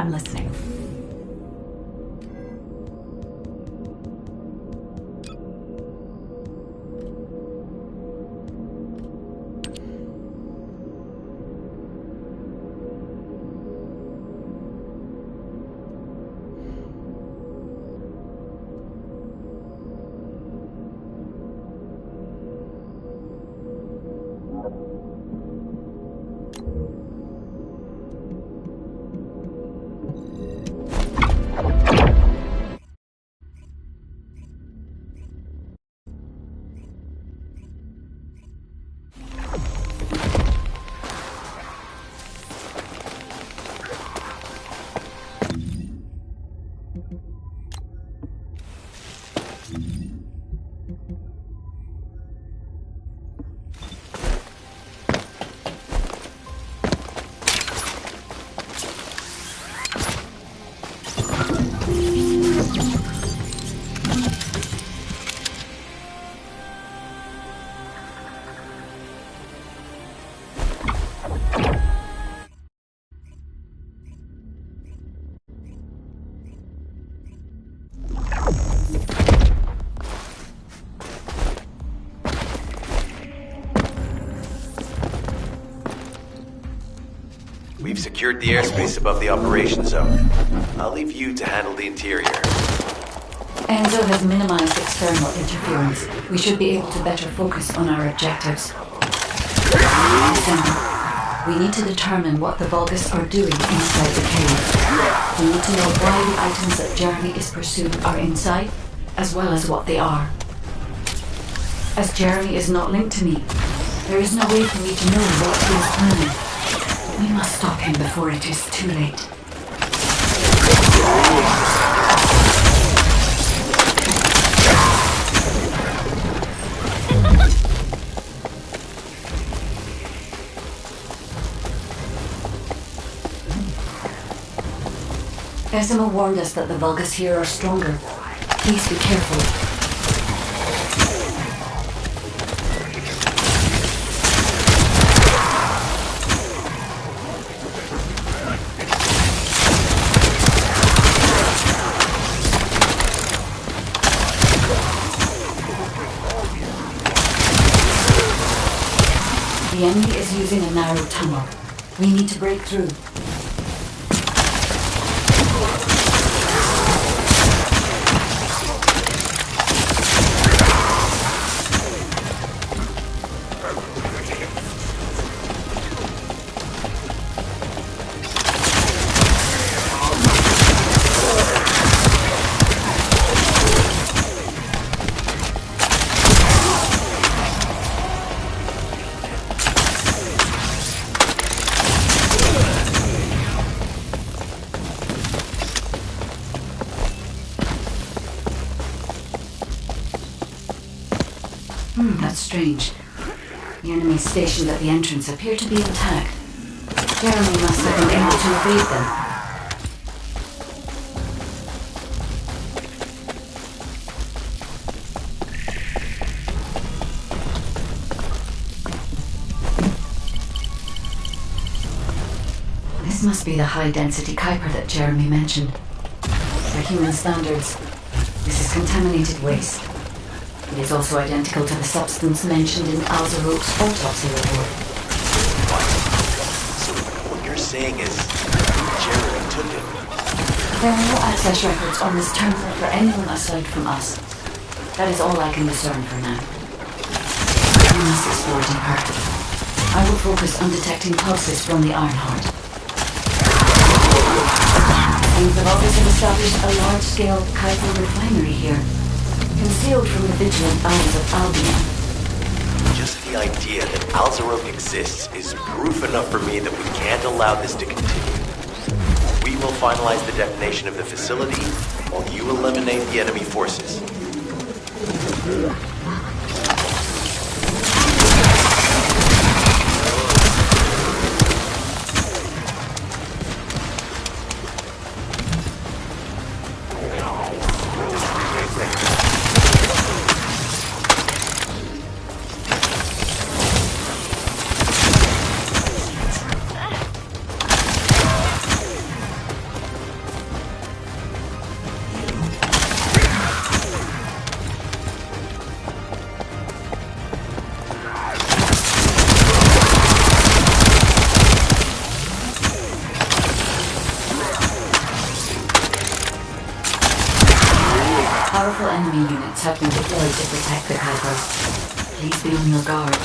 I'm listening. We've secured the airspace above the operation zone. I'll leave you to handle the interior. Enzo has minimized external interference. We should be able to better focus on our objectives. Descendant, we need to determine what the Vulgus are doing inside the cave. We need to know why the items that Jeremy is pursuing are inside, as well as what they are. As Jeremy is not linked to me, there is no way for me to know what he is planning. We must stop him before it is too late. Esima warned us that the Vulgus here are stronger. Please be careful. The enemy is using a narrow tunnel. We need to break through. That's strange. The enemies stationed at the entrance appear to be intact. Jeremy must have been able to evade them. This must be the high-density Kuiper that Jeremy mentioned. By human standards, this is contaminated waste. It is also identical to the substance mentioned in Alzarope's autopsy report. So what you're saying is Jeremy took it? There are no access records on this terminal for anyone aside from us. That is all I can discern for now. We must explore deeper. I will focus on detecting pulses from the Ironheart. Things have obviously established a large-scale Kuiper refinery here, concealed from the vigilant eyes of Albion. Just the idea that Alzarope exists is proof enough for me that we can't allow this to continue. We will finalize the detonation of the facility, while you eliminate the enemy forces. Powerful enemy units have been deployed to protect the Kuiper. Please be on your guard.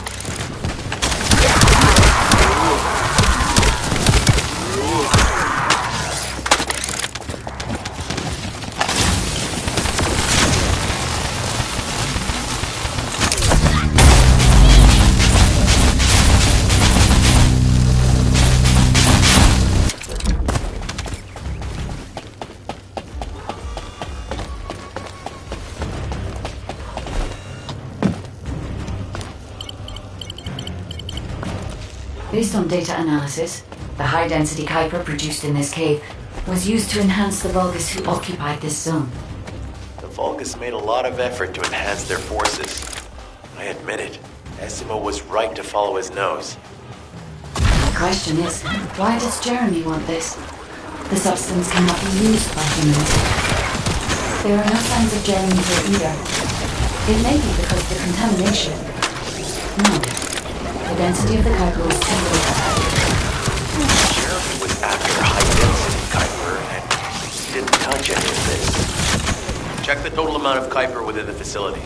Based on data analysis, the high-density Kuiper produced in this cave was used to enhance the Vulgus who occupied this zone. The Vulgus made a lot of effort to enhance their forces. I admit it. Essimo was right to follow his nose. The question is, why does Jeremy want this? The substance cannot be used by humans. There are no signs of Jeremy here either. It may be because of the contamination. No. The density of the Kuiper was too low. Jeremy was after high-density Kuiper, and he didn't touch any of this. Check the total amount of Kuiper within the facility.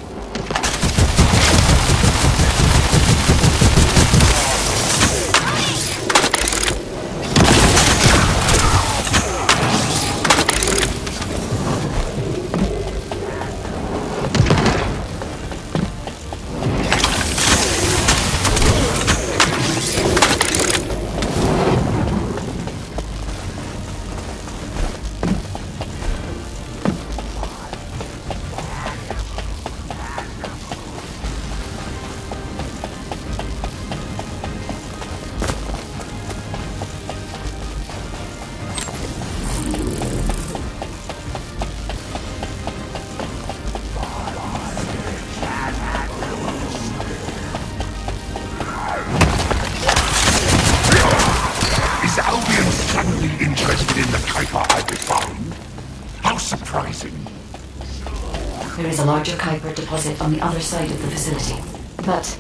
There is a larger Kuiper deposit on the other side of the facility, but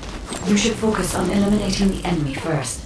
you should focus on eliminating the enemy first.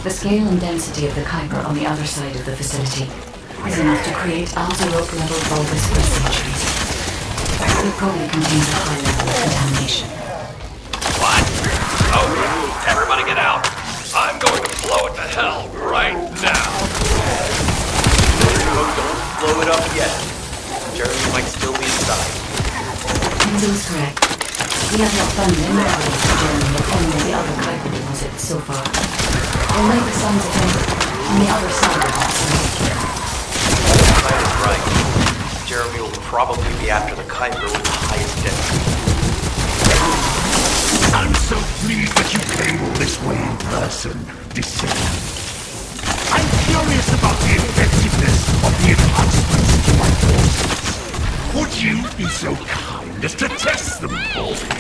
The scale and density of the Kuiper on the other side of the facility is enough to create Alzerope-level Vulgus for centuries. It probably contains a high level of contamination. What? Oh, everybody get out! I'm going to blow it to hell right now! No, don't blow it up yet. Jeremy might still be inside. Enzo is correct. We have not found any evidence of Jeremy at any of the other Kuiper deposits so far. There may be signs of him on the other side of that side. Kyle is right. Jeremy will probably be after the Kuiper with the highest density. I'm so pleased that you came all this way in person, Descendant. I'm curious about the effectiveness of the enhancements to my forces. Would you be so kind as to test them for me?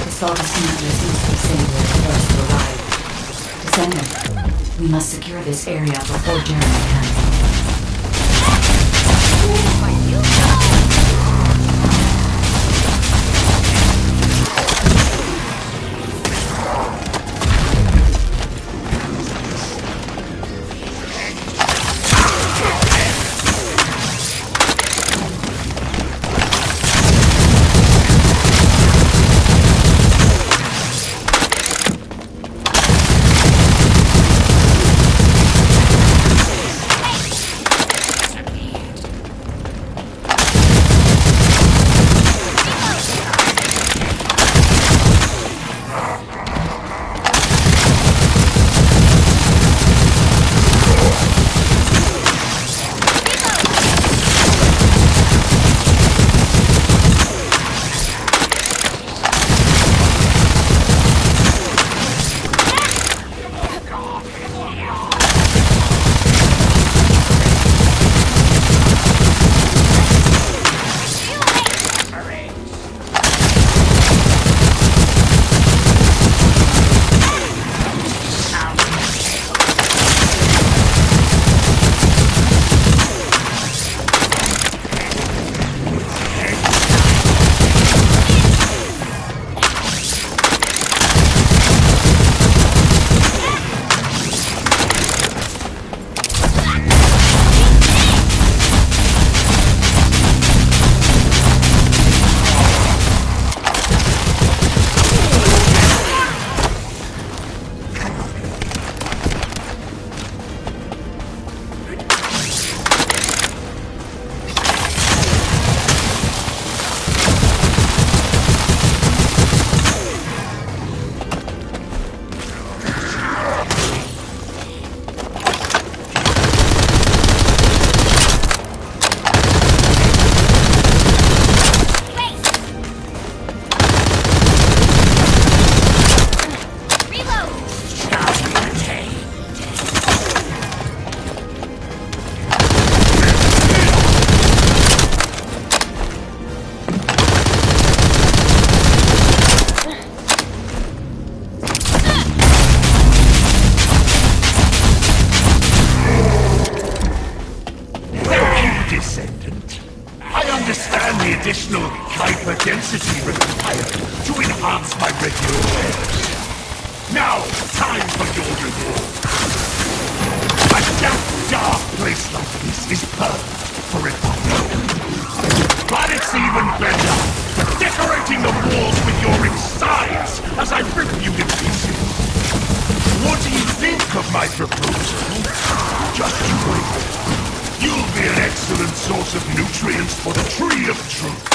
The Vulgus commander seems to be saying we're the first to arrive. Descendant, we must secure this area before Jeremy can. hyper density required to enhance my regular wares. Now, time for your reward. A damp, dark place like this is perfect for refinement. But it's even better for decorating the walls with your insides as I rip you to pieces. What do you think of my proposal? Just you wait. You'll be an excellent source of nutrients for the Tree of Truth.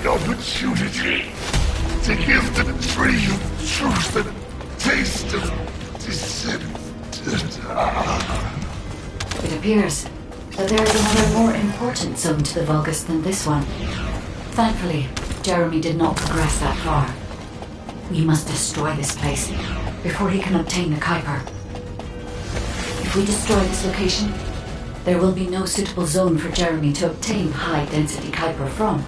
Opportunity to give the Tree of Truth a taste of Descendant. It appears that there is another more important zone to the Vulgus than this one. Thankfully, Jeremy did not progress that far. We must destroy this place before he can obtain the Kuiper. If we destroy this location, there will be no suitable zone for Jeremy to obtain high-density Kuiper from.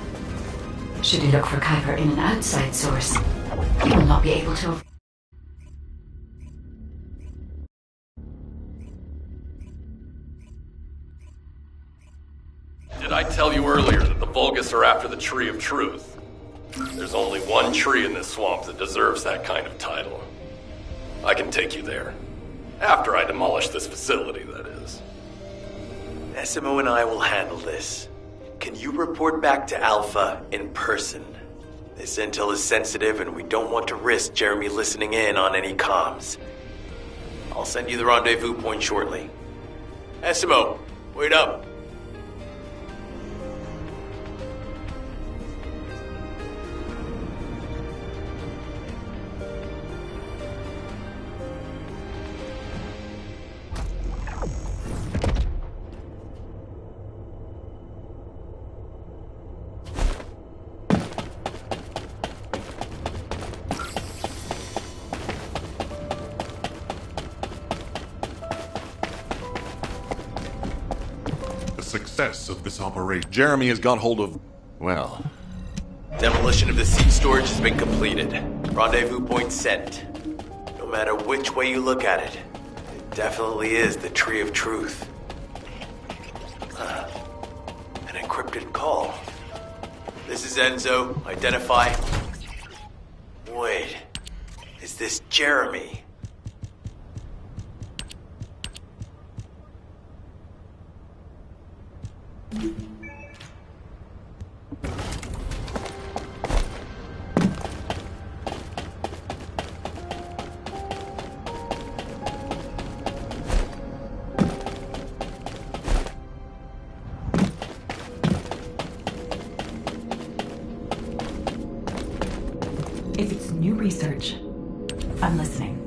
Should he look for Kuiper in an outside source, he will not be able to... Did I tell you earlier that the Vulgus are after the Tree of Truth? There's only one tree in this swamp that deserves that kind of title. I can take you there. After I demolish this facility, that is. Essimo and I will handle this. Can you report back to Alpha in person? This intel is sensitive and we don't want to risk Jeremy listening in on any comms. I'll send you the rendezvous point shortly. Essimo, wait up. Success of this operation. Jeremy has got hold of... well... Demolition of the seed storage has been completed. Rendezvous point set. No matter which way you look at it, it definitely is the Tree of Truth. An encrypted call. This is Enzo. Identify. Wait. Is this Jeremy? If it's new research, I'm listening.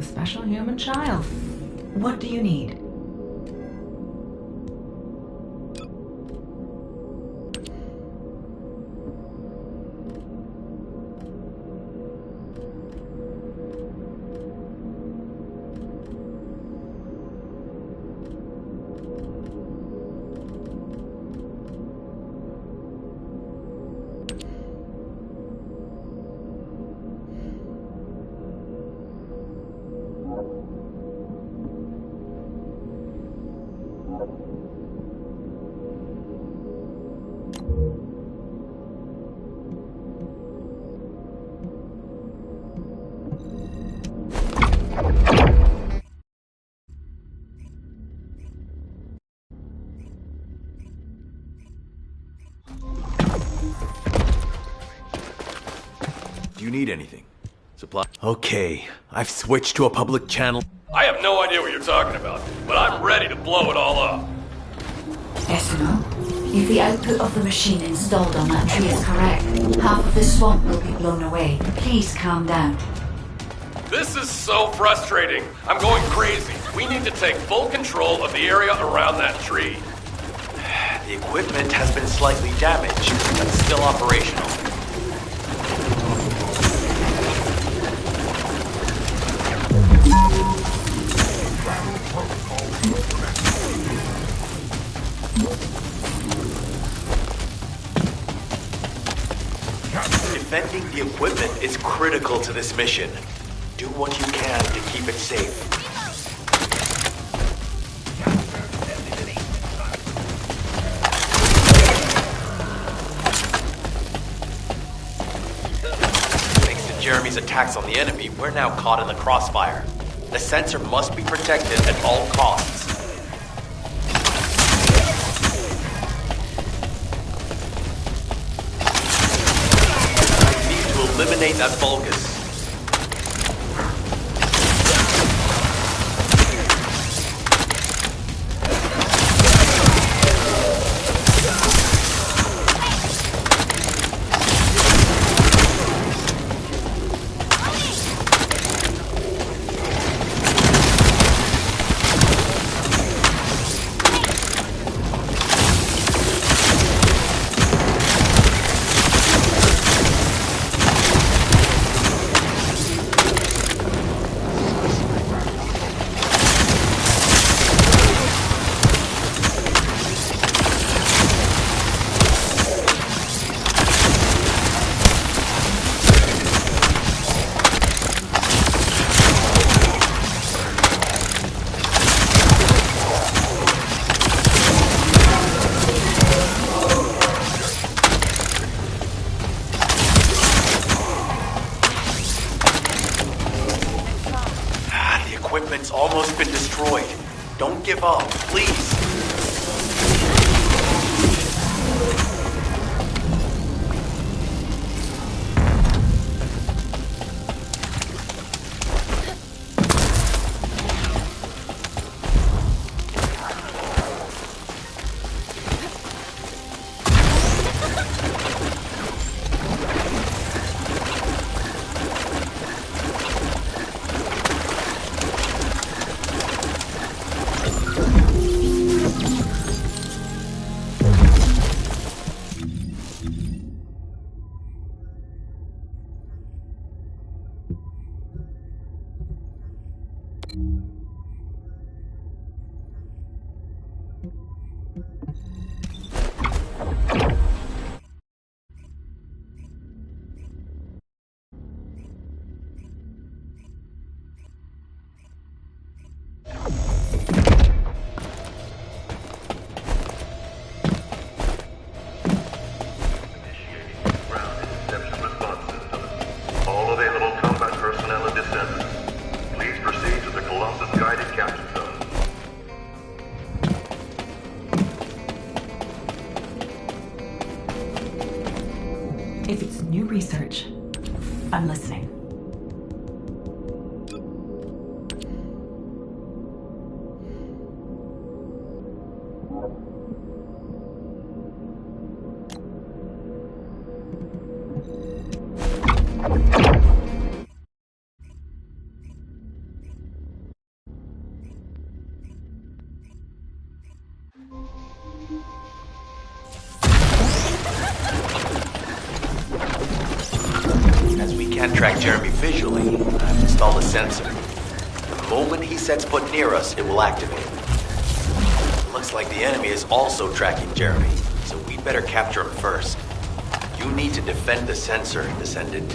Special human child. What do you need? Do you need anything? Supply? Okay, I've switched to a public channel. I have no idea what you're talking about, but I'm ready to blow it all up. Estimate, if the output of the machine installed on that tree is correct, half of the swamp will be blown away. Please calm down. This is so frustrating. I'm going crazy. We need to take full control of the area around that tree. The equipment has been slightly damaged, but still operational. Defending the equipment is critical to this mission. Do what you can to keep it safe. Thanks to Jeremy's attacks on the enemy, we're now caught in the crossfire. The sensor must be protected at all costs. Eliminate that Vulgus. Equipment's almost been destroyed. Don't give up, please. If it's new research, I'm listening. As we can't track Jeremy visually, I've installed a sensor. The moment he sets foot near us, it will activate. Looks like the enemy is also tracking Jeremy, so we'd better capture him first. You need to defend the sensor, Descendant.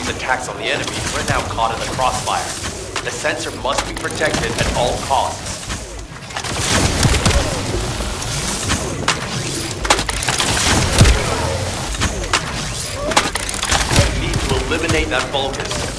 Jeremy's attacks on the enemy, we're now caught in the crossfire. The sensor must be protected at all costs. We need to eliminate that Vulgus.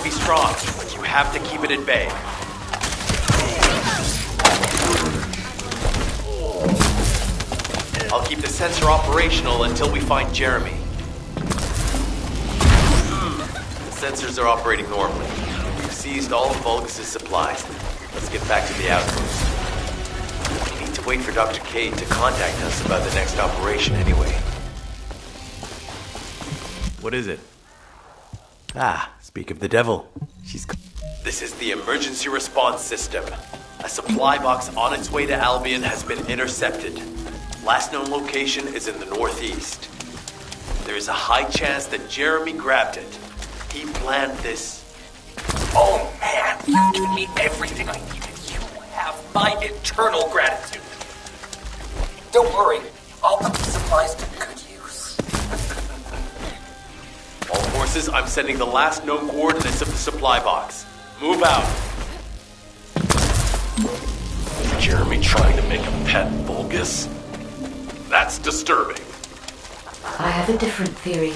Be strong, but you have to keep it at bay. I'll keep the sensor operational until we find Jeremy. The sensors are operating normally. We've seized all of Vulgus' supplies. Let's get back to the outpost. We need to wait for Dr. Cade to contact us about the next operation anyway. What is it? Ah, speak of the devil. This is the emergency response system. A supply box on its way to Albion has been intercepted. Last known location is in the northeast. There is a high chance that Jeremy grabbed it. He planned this. Oh man, you've given me everything I needed. You have my eternal gratitude. Don't worry, I'll put the supplies to good use. All forces, I'm sending the last known coordinates of the supply box. Move out. Jeremy trying to make a pet Vulgus? That's disturbing. I have a different theory.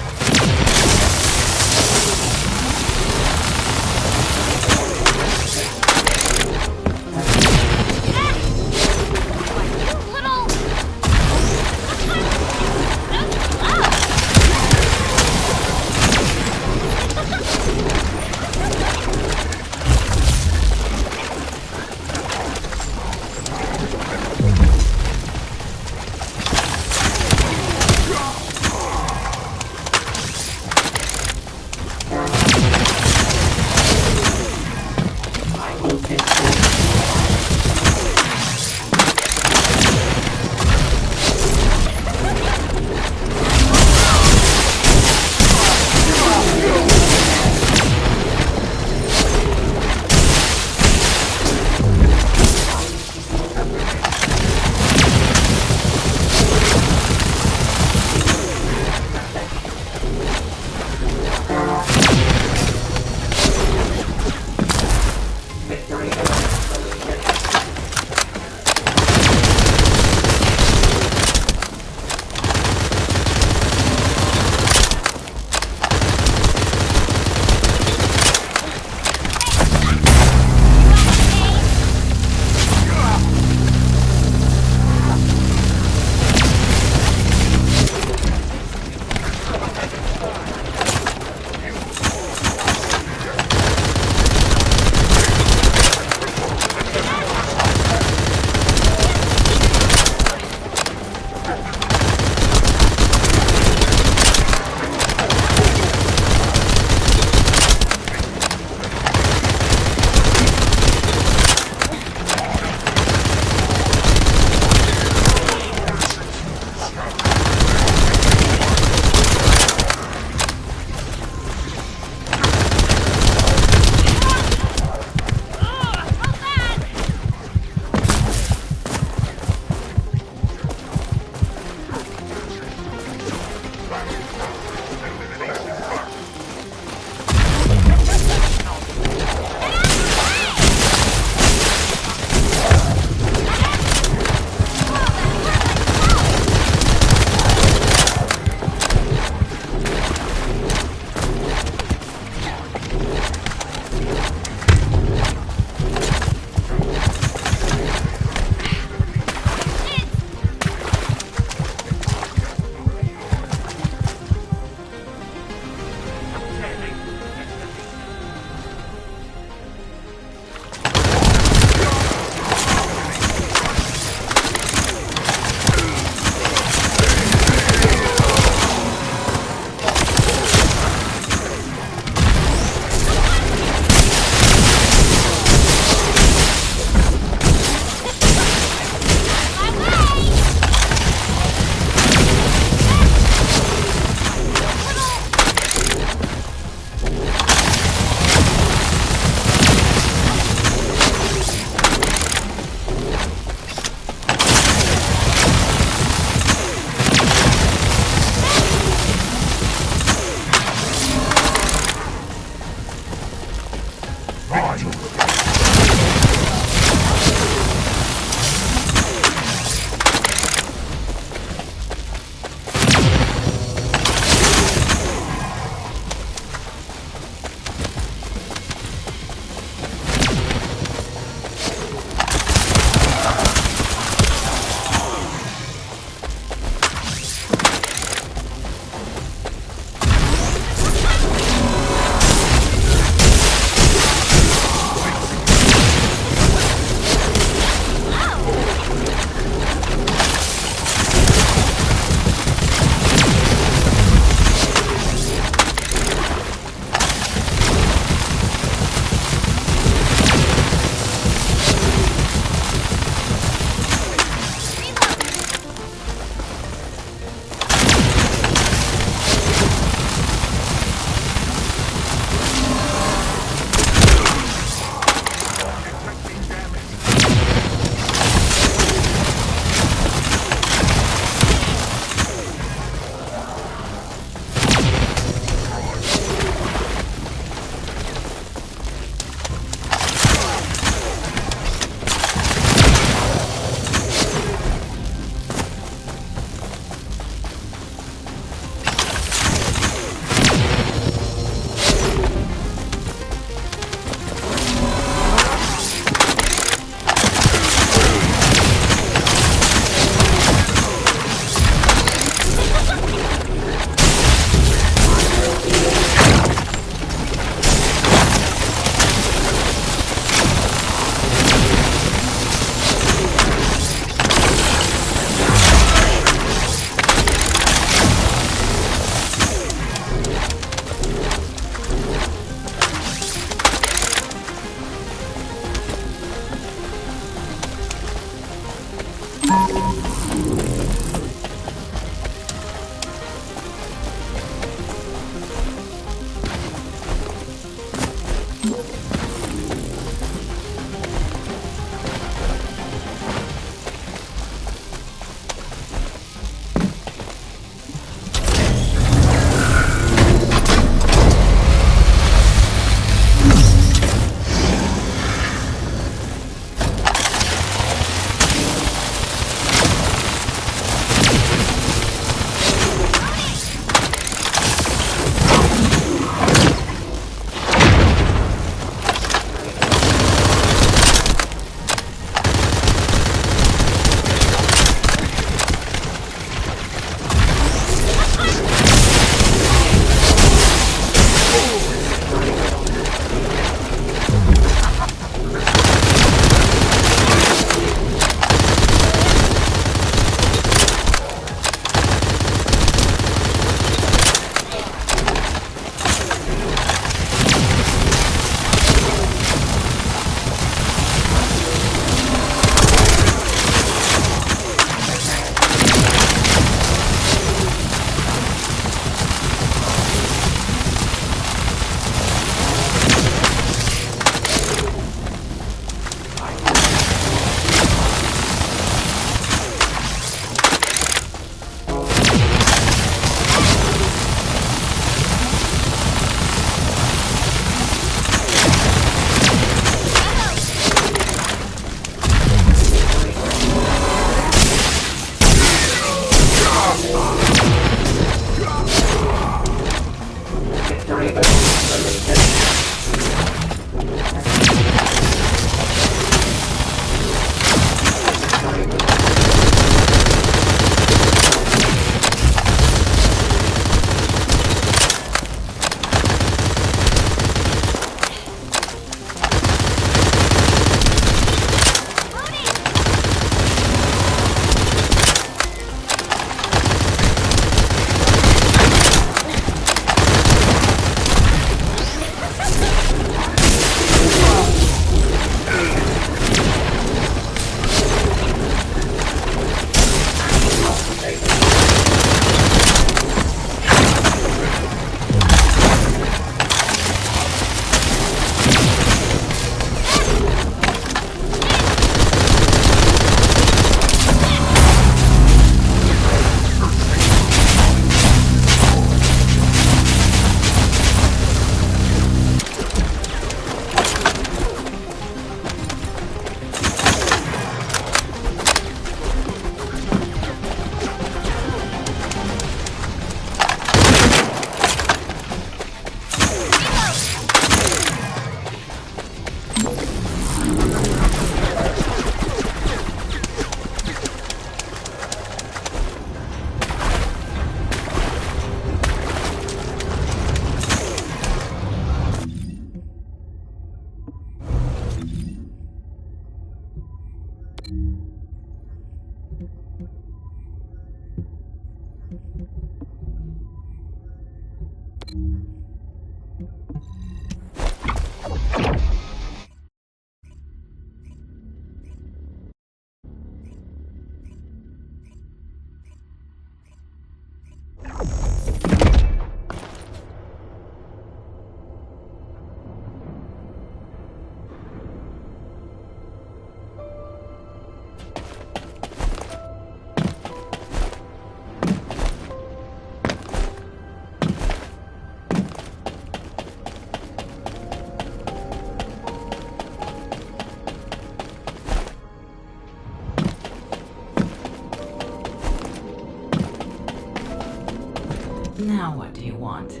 Now what do you want?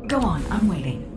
Go on, I'm waiting.